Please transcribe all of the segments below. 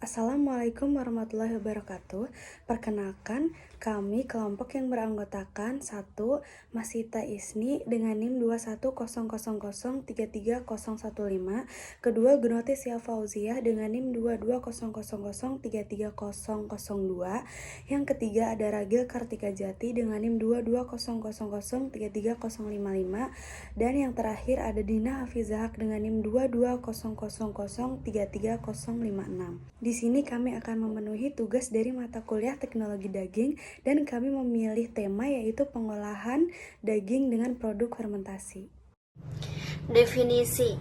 Assalamualaikum warahmatullahi wabarakatuh. Perkenalkan, kami kelompok yang beranggotakan 1. Masita Isni dengan NIM 21000330015. Kedua, Gunotis Fauziyah dengan NIM 2200330002. Yang ketiga, ada Ragil Kartika Jati dengan NIM 2200330055. Dan yang terakhir ada Dina Hafizahak dengan NIM 2200330056. Di sini kami akan memenuhi tugas dari mata kuliah Teknologi Daging dan kami memilih tema yaitu pengolahan daging dengan produk fermentasi. Definisi: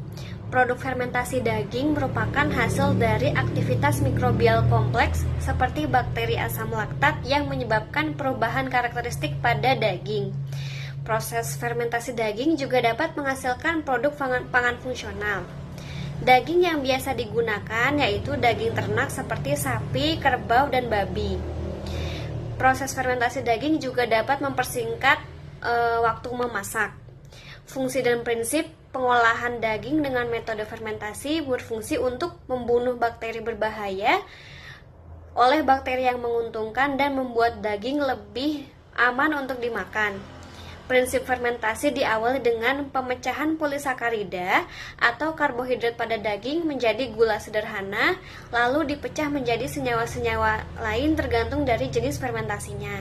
produk fermentasi daging merupakan hasil dari aktivitas mikrobial kompleks seperti bakteri asam laktat yang menyebabkan perubahan karakteristik pada daging. Proses fermentasi daging juga dapat menghasilkan produk pangan fungsional. Daging yang biasa digunakan yaitu daging ternak seperti sapi, kerbau, dan babi. Proses fermentasi daging juga dapat mempersingkat waktu memasak. Fungsi dan prinsip pengolahan daging dengan metode fermentasi berfungsi untuk membunuh bakteri berbahaya oleh bakteri yang menguntungkan dan membuat daging lebih aman untuk dimakan. Prinsip fermentasi diawali dengan pemecahan polisakarida atau karbohidrat pada daging menjadi gula sederhana, lalu dipecah menjadi senyawa-senyawa lain tergantung dari jenis fermentasinya.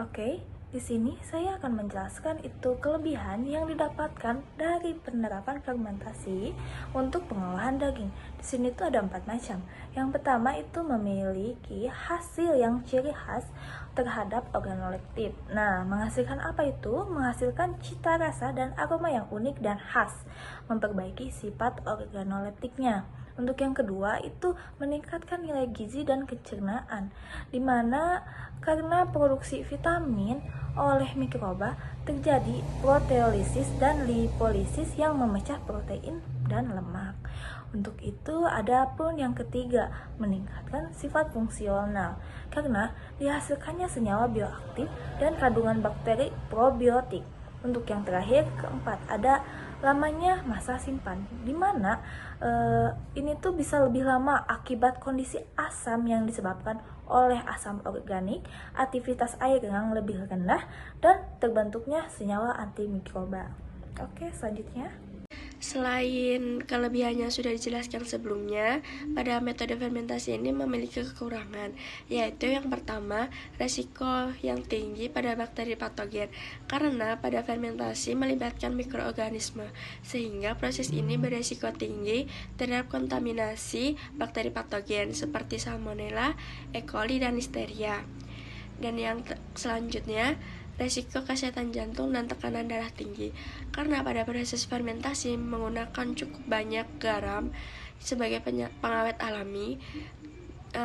Oke, di sini saya akan menjelaskan itu kelebihan yang didapatkan dari penerapan fermentasi untuk pengolahan daging. Di sini tuh ada 4 macam. Yang pertama itu memiliki hasil yang ciri khas terhadap organoleptit. Nah, menghasilkan apa itu? Menghasilkan cita rasa dan aroma yang unik dan khas, memperbaiki sifat organoleptiknya. Untuk yang kedua itu meningkatkan nilai gizi dan kecernaan, dimana karena produksi vitamin oleh mikroba terjadi proteolisis dan lipolisis yang memecah protein dan lemak. Untuk itu ada pun yang ketiga, meningkatkan sifat fungsional karena dihasilkannya senyawa bioaktif dan kandungan bakteri probiotik. Untuk yang terakhir, keempat, ada lamanya masa simpan, dimana ini tuh bisa lebih lama akibat kondisi asam yang disebabkan oleh asam organik, aktivitas air yang lebih rendah, dan terbentuknya senyawa antimikroba. Oke, selanjutnya. Selain kelebihannya sudah dijelaskan sebelumnya, pada metode fermentasi ini memiliki kekurangan, yaitu yang pertama, resiko yang tinggi pada bakteri patogen, karena pada fermentasi melibatkan mikroorganisme, sehingga proses ini beresiko tinggi terhadap kontaminasi bakteri patogen seperti Salmonella, E. coli, dan Listeria. Dan yang selanjutnya, resiko kesehatan jantung dan tekanan darah tinggi, karena pada proses fermentasi menggunakan cukup banyak garam sebagai pengawet alami,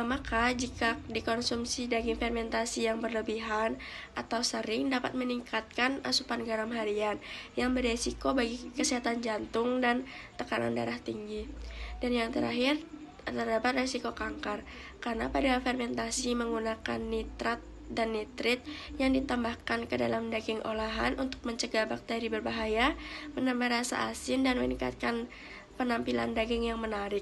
maka jika dikonsumsi daging fermentasi yang berlebihan atau sering dapat meningkatkan asupan garam harian yang beresiko bagi kesehatan jantung dan tekanan darah tinggi. Dan yang terakhir, terdapat resiko kanker, karena pada fermentasi menggunakan nitrat dan nitrit yang ditambahkan ke dalam daging olahan untuk mencegah bakteri berbahaya, menambah rasa asin, dan meningkatkan penampilan daging yang menarik.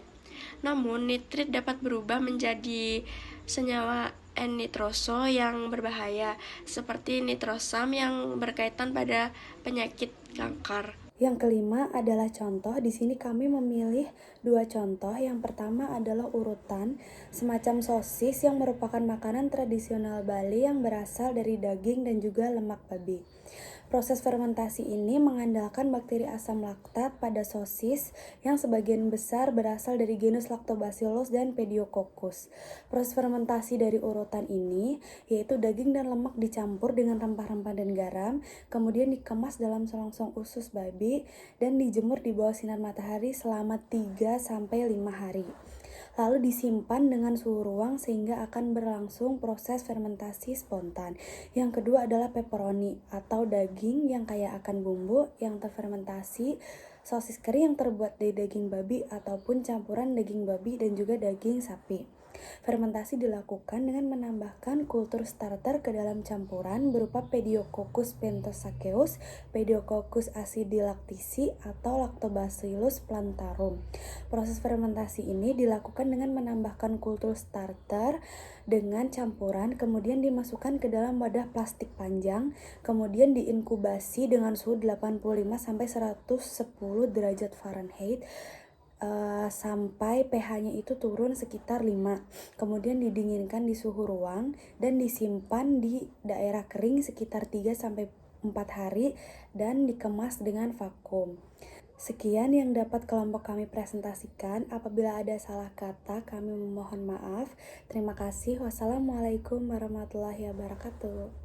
Namun, nitrit dapat berubah menjadi senyawa N-nitroso yang berbahaya, seperti nitrosam yang berkaitan pada penyakit kanker. Yang kelima adalah contoh. Di sini kami memilih 2 contoh. Yang pertama adalah urutan, semacam sosis yang merupakan makanan tradisional Bali yang berasal dari daging dan juga lemak babi. Proses fermentasi ini mengandalkan bakteri asam laktat pada sosis yang sebagian besar berasal dari genus Lactobacillus dan Pediococcus. Proses fermentasi dari urutan ini yaitu daging dan lemak dicampur dengan rempah-rempah dan garam, kemudian dikemas dalam selongsong usus babi dan dijemur di bawah sinar matahari selama 3-5 hari. Lalu disimpan dengan suhu ruang sehingga akan berlangsung proses fermentasi spontan. Yang kedua adalah pepperoni atau daging yang kaya akan bumbu yang terfermentasi, sosis kering yang terbuat dari daging babi ataupun campuran daging babi dan juga daging sapi. Fermentasi dilakukan dengan menambahkan kultur starter ke dalam campuran berupa Pediococcus pentosaceus, Pediococcus acidilactici, atau Lactobacillus plantarum. Proses fermentasi ini dilakukan dengan menambahkan kultur starter dengan campuran, kemudian dimasukkan ke dalam wadah plastik panjang, kemudian diinkubasi dengan suhu 85-110 derajat Fahrenheit sampai pH-nya itu turun sekitar 5. Kemudian didinginkan di suhu ruang dan disimpan di daerah kering sekitar 3-4 hari dan dikemas dengan vakum. Sekian yang dapat kelompok kami presentasikan. Apabila ada salah kata, kami memohon maaf. Terima kasih. Wassalamualaikum warahmatullahi wabarakatuh.